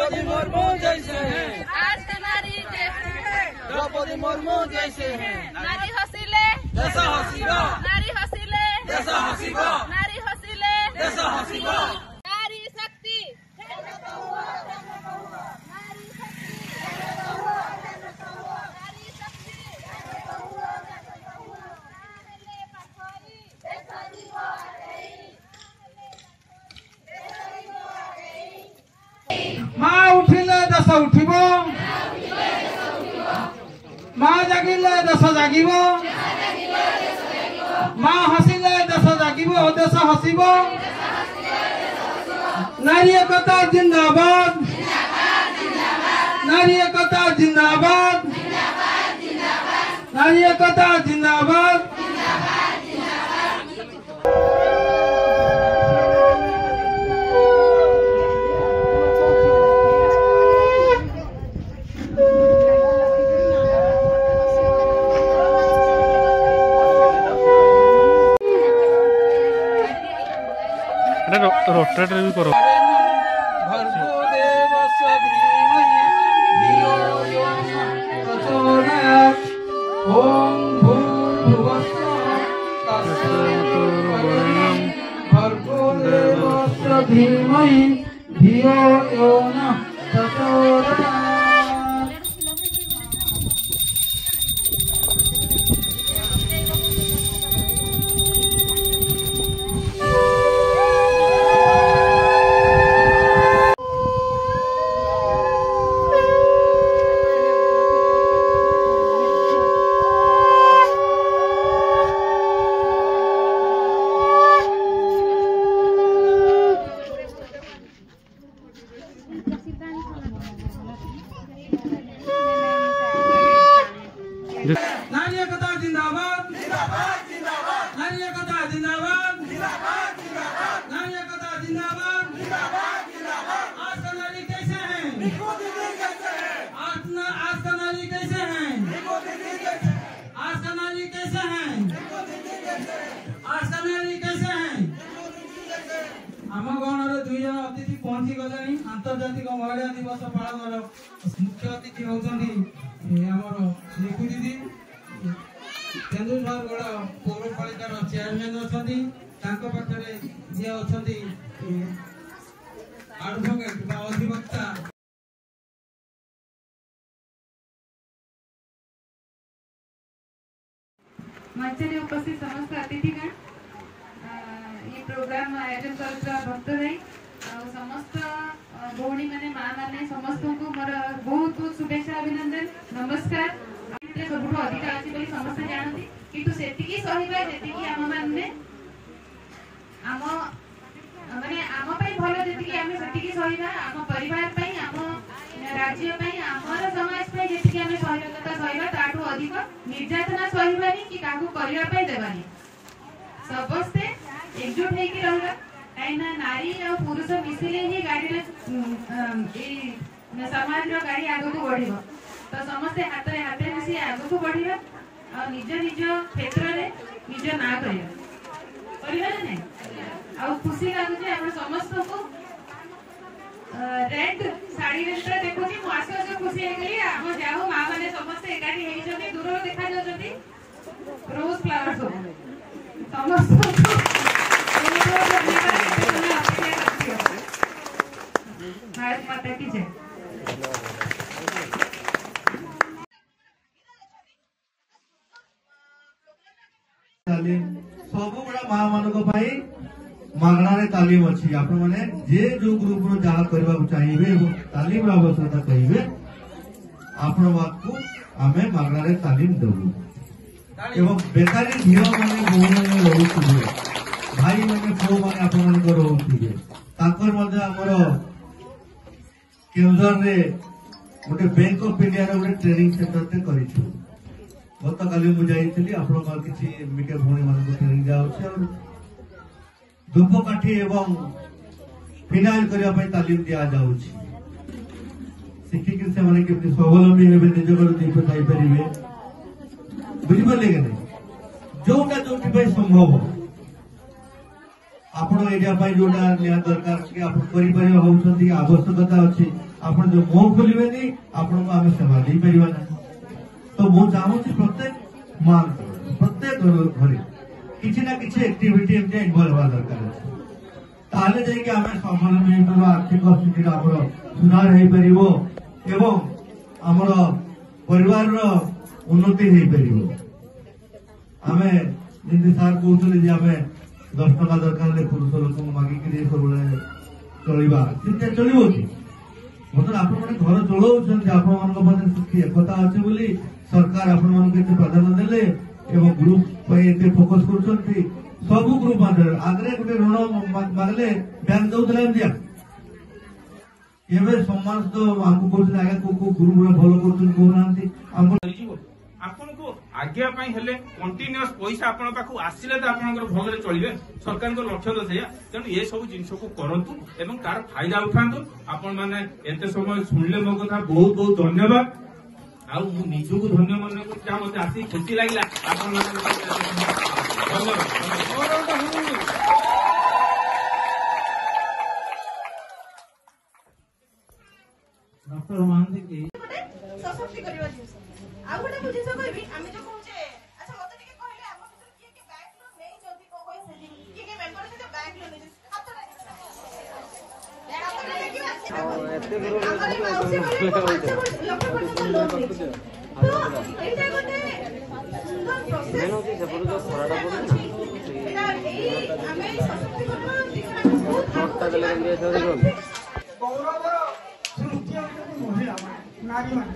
द्रौपदी मुर्मू जैसे हैं, आज का नारी जैसे है, द्रौपदी मुर्मू जैसे हैं। नारी हसीले देश हसीबा, नारी हसीले देश हसीबा, नारी हसीले देश हसीबा। नारी शक्ति माँ उठिले देश उठिब, माँ जागिले देश जागिब, माँ हसिले देश जागिब देश हसिब। नारी एकता जिंदाबाद, नारी एकता जिंदाबाद, नारी एकता जिंदाबाद। रोटेट भी करो। ओम भर्गोदेवस्य धीमहि धियो यो नः प्रचोदयात्। नारी एकता जिंदाबाद, जिंदाबाद, जिंदाबाद। नारी एकता जिंदाबाद, जिंदाबाद, जिंदाबाद। नारी एकता जिंदाबाद, जिंदाबाद, जिंदाबाद। आज का नारी कैसे हैं? आज का नारी कैसे हैं? आज का नारी कैसे हैं? आज का नारी कैसे हैं? आम गणर 2 जन अतिथि पहुंची गले। आंतर्जातिक महिला दिवस पालन मुख्य अतिथि होती लिखु दीदी, केन्दुझरगढ़ पौरपालिकार चेयरमैन अच्छा पाखे जी अच्छा एडवोकेट अधिवक्ता। मंच उपस्थित समस्त अतिथिगण, ये प्रोग्राम आयोजन कर भक्त भाई समस्त भौणी मैंने माँ मैंने समस्त को मोर बहुत बहुत शुभेच्छा अभिनंदन नमस्कार। सबुठ अधिक अच्छी बोली समस्त जानती किंतु सेतिकी सहिबा जेतिकी आम माने आम माने आम पई भलो जेतिकी आमे सेतिकी सहिबा, आम परिवार पई, आम राज्य पई, आमर समाज पई जेतिकी आमे सहिष्णुता सहिबा ताठू अधिक निर्यातना सहिबानी कि काहू करिया पई देबानी। समस्ते एकजुट हेकी रहला काइना नारी और पुरुष मिसिले ही गाड़ी रे समाज रो गाड़ी आगो को बढ़िबो। तो समस्ते हाथ रे हाथ मिसी आगो को बढ़िबा और निज निज क्षेत्र रे निज ना करिबा करिबा ने आ खुशी लागु जे हम समस्त को रेड साड़ी रे देखो छी मु आसे आसे खुशी हे गेली। हम जाऊ मां माने समस्त एकाठी हेई जने दूर रो देखा जाउछथि रोज फ्लावर्स समस्त भारत माता की जय। सब गुड़ा माँ मान मागणार तालीम अच्छी आपण मैंने जे जो ग्रुप रो जहाँ करने चाहिए तालीम आवश्यकता कहे आपण को आमे मागणार तालीम देवु एवं बेकारी झील मैंने बो मैंने रोथे भाई मैंने पु मैंने आपण रोथे आमर केन्दुझर गोटे बैंक ऑफ इंडिया गोटे ट्रेनिंग सेंटर ते करिछु। गत काली मुझे किसी मीडिया भौणी मान ट्रेनिंग दिया धूपकाठी एवं फिनाइल करने तालीम दि जाऊँगी। शिखिक से स्वावलम्बी हे निज घर दी पारे बुझिपारे कि नहीं जोटा जो संभव आपण एरिया जोटा निया दरकार होती आवश्यकता अच्छी ଆପଣ जो मुंह खोलिबेनी आपन को आमे सेवा दे परिबा ना तो मु चाहूची प्रत्येक मान प्रत्येक घरे किछि ना किछि एक्टिविटी एमते इन्वॉल्व होवा दरकार अछि ताले जे कि आमे स्वावलंबी हेबा आर्थिक स्थिति हमर सुधार हे परिबो एवं हमर परिवार रो उन्नति हे परिबो आमे जिंदी सार कहउतले जे आमे 10 टका दरकार ले पुरुष लोक मागी कि सब चलिबा चिंता चलिबो कि मतलब आपण माने घर चलाउछन जे आपण मानक मध्ये सुखी एकता अछि बोली सरकार आपण मानक के प्राधान्य देले एवं ग्रुप पे एते फोकस करछन्ती सब ग्रुप माने आगरे गुटे ऋण मागले बैंक दउतला दिया एबे समाज तो हमको कोछ लागे को गुरु गुरु भलो करछन कोनांती हमको आपन को आज्ञा पाई हेले कंटिन्यूअस पैसा आपन पाखु आसिले त आपनकर भलरे चलिबे सरकार को लक्ष्य तो सेया तेणु ये सब जिनिस को करंतु एवं तार फायदा उठांतु आपन माने एते समय सुनले मो कथा बहुत बहुत धन्यवाद आ मु निजु को धन्य मन को जा मते आसी खुशी लागला आपन माने डॉक्टर महांती की सशक्ति करबा जिंस आ गोटे बुझिस कहबी आमे जो कहूचे अच्छा मते टिके कहले हम भीतर के बैंक लोन नै जल्दी को होय से के मेंबर से बैंक लोन नै हाथ गौरवर सृष्टि महिला नारी मान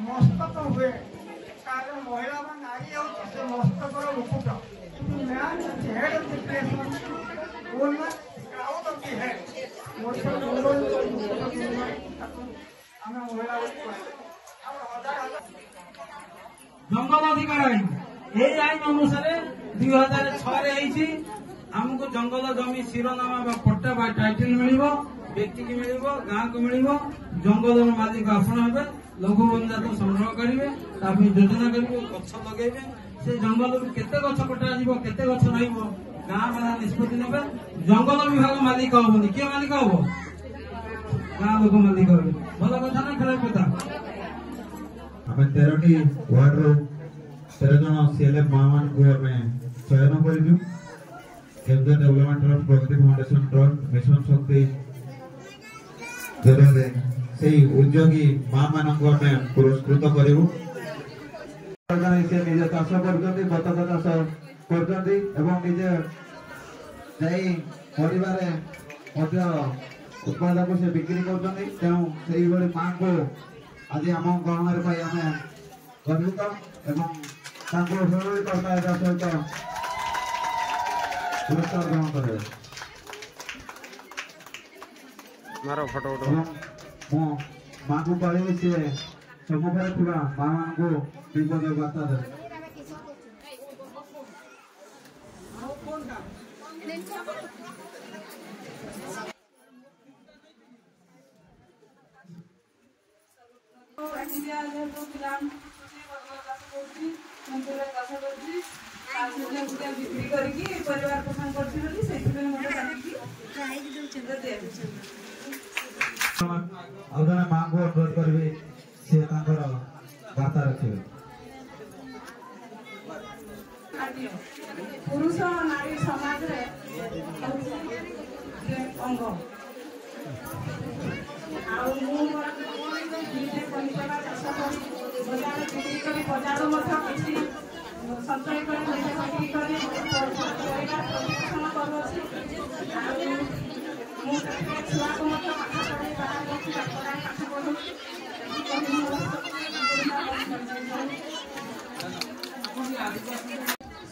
मस्तक हुए कारण महिला नारी से मस्तकर मुकुट man head of the creation woman crown of the head जंगल अधिकार आईन ये आईन अनुसार 2006 हमको जंगल जमी शिरोनामा पट्टा टाइटल मिल व्यक्ति की मिल गाँ को मिल जंगल मालिक आपण हे लघु बंजात संग्रह करेंगे योजना करेंगे गछ लगे से जंगल केते गछ कटा केते गछ रही गाँ वाला निष्पत्ति ने जंगल विभाग मालिक हेनी किए मालिक हम गाँ लोक मालिक हे भल कथा ना खेल कथा आम 13टी वार्ड रो 13 जन सीएलएफ माँ मान को चयन कर डेवलपमेंट ट्रस्ट प्रगति फाउंडेशन ट्रस्ट मिशन शक्ति जरिए से उद्योगी माँ मान पुरस्कृत करूँ से निजे चाष कर बतक चाष कर निजे परिवार उत्पादक से बिक्री कर माँ को आज आम गणना पाई आम गर्वित एवं सहित पुरस्कार ग्रहण करेंगे मारो फोटो माँ को पाली सी सम्मुखें थी माँ मान को विपद बार्ता दे बिक्री करके परिवार पोषण करती माँ को अनुरोध करी से वार्ता रखे पुरुष नारी समाज अंग संचय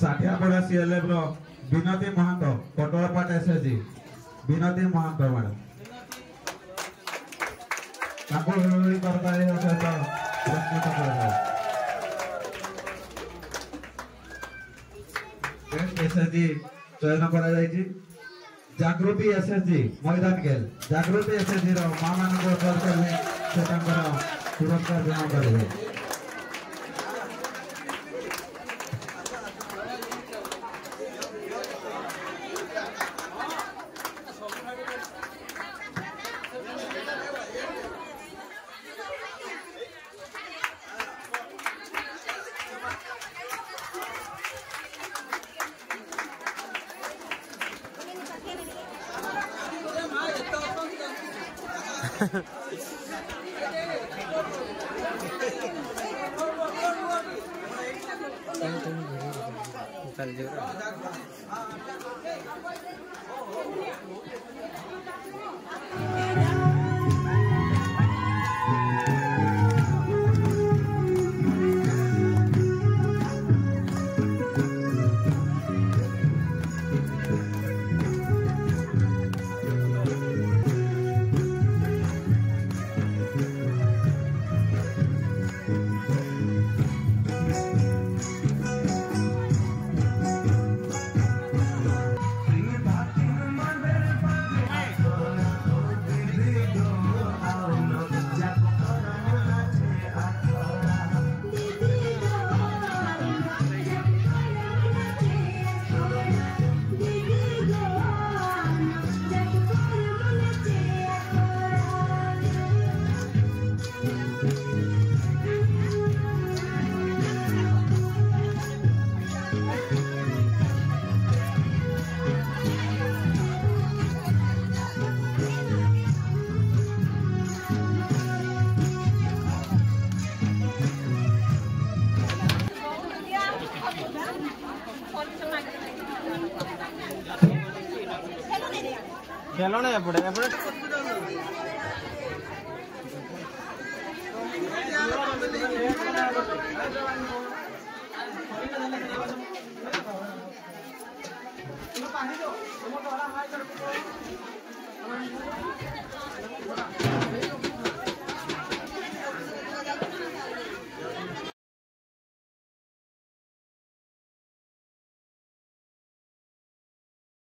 साठियापड़ा सीएलएफ रो विनती महंत कटोलपाट एसएसजी विनती महंत मैडम एसएसजी चयन करा जागृति एसएसजी मैदान गेल जागृति एसएसजी रो माँ मान पुरस्कार ग्रहण करेंगे ଖେଳଣା ଏପଟେ ଏପଟେ ପାଣି